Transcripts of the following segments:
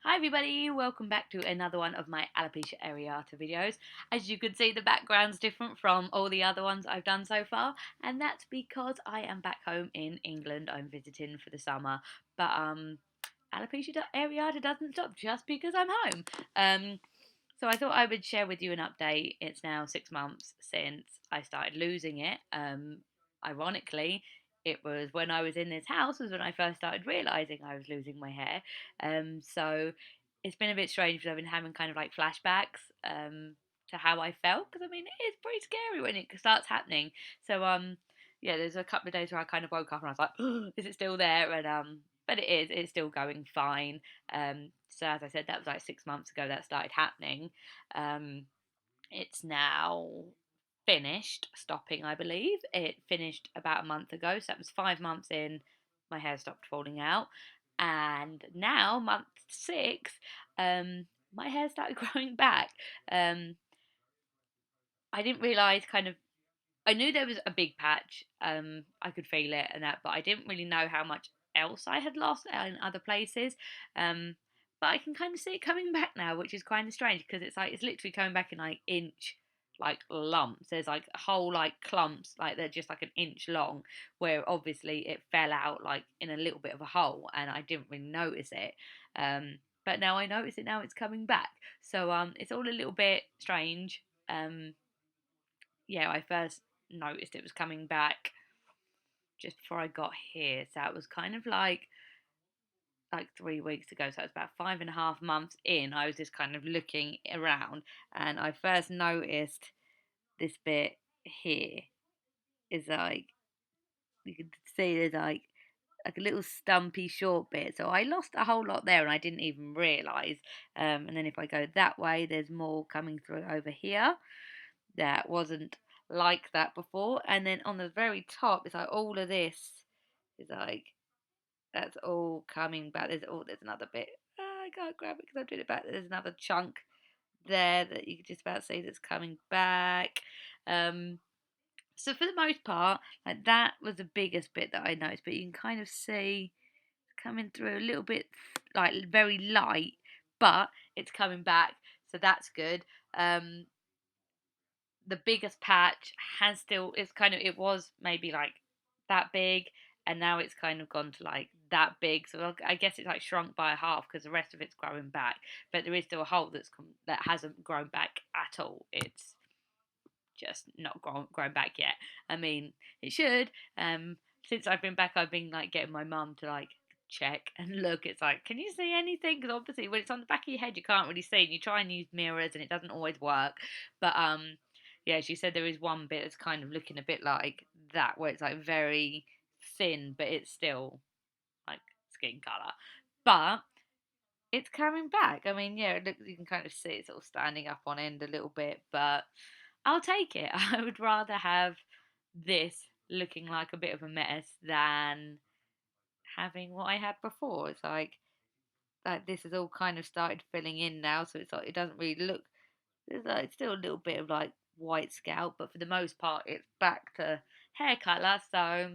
Hi everybody, welcome back to another one of my alopecia areata videos. As you can see, the background's different from all the other ones I've done so far, and that's because I am back home in England. I'm visiting for the summer, but alopecia areata doesn't stop just because I'm home. So I thought I would share with you an update. It's now 6 months since I started losing it. Ironically, it was when I was in this house was when I first started realizing I was losing my hair. So it's been a bit strange because I've been having kind of like flashbacks to how I felt, because I mean it is pretty scary when it starts happening. So yeah, there's a couple of days where I kind of woke up and I was like, oh, is it still there? And but it's still going fine. So as I said, that was like 6 months ago that started happening. It's now finished stopping, I believe. It finished about a month ago, so that was 5 months in. My hair stopped falling out, and now month 6, my hair started growing back. Um, I didn't realize kind of. I knew there was a big patch. I could feel it and that, but I didn't really know how much else I had lost in other places. Um, but I can kind of see it coming back now, which is kind of strange because it's like it's literally coming back in like inch like lumps. There's like whole like clumps, like they're just like an inch long, where obviously it fell out like in a little bit of a hole, and I didn't really notice it. But now I notice it. Now it's coming back, so it's all a little bit strange. Yeah, I first noticed it was coming back just before I got here. So it was kind of like 3 weeks ago. So it's about 5.5 months in. I was just kind of looking around, and I first noticed this bit here is like you can see there's like a little stumpy short bit. So I lost a whole lot there and I didn't even realise. And then if I go that way, there's more coming through over here. That wasn't like that before. And then on the very top, it's like all of this is like that's all coming back. There's another bit. I can't grab it because I did it back. There's another chunk there that you can just about see that's coming back. Um, so for the most part, like that was the biggest bit that I noticed. But you can kind of see coming through a little bit, like very light, but it's coming back. So that's good. The biggest patch has still it's kind of it was maybe like that big, and now it's kind of gone to like that big, so I guess it's like shrunk by a half because the rest of it's growing back, but there is still a hole that hasn't grown back at all. It's just not grown back yet. I mean it should. Since I've been back, I've been like getting my mum to like check and look. It's like, can you see anything? Because obviously when it's on the back of your head you can't really see, and you try and use mirrors and it doesn't always work. But yeah, she said there is one bit that's kind of looking a bit like that, where it's like very thin, but it's still like skin colour. But it's coming back. I mean, yeah, look, you can kind of see it's all standing up on end a little bit, but I'll take it. I would rather have this looking like a bit of a mess than having what I had before. It's like this has all kind of started filling in now, so it's like it doesn't really look. There's like still a little bit of like white scalp, but for the most part, it's back to hair colour. So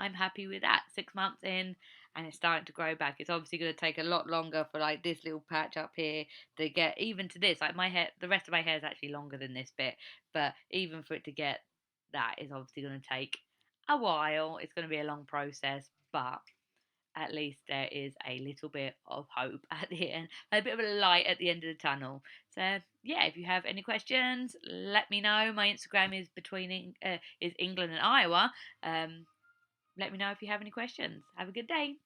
I'm happy with that. 6 months in, and it's starting to grow back. It's obviously going to take a lot longer for like this little patch up here to get even to this. Like my hair, the rest of my hair is actually longer than this bit, but even for it to get that is obviously going to take a while. It's going to be a long process, but at least there is a little bit of hope at the end, a bit of a light at the end of the tunnel. So yeah, if you have any questions, let me know. My Instagram is is England and Iowa. Let me know if you have any questions. Have a good day.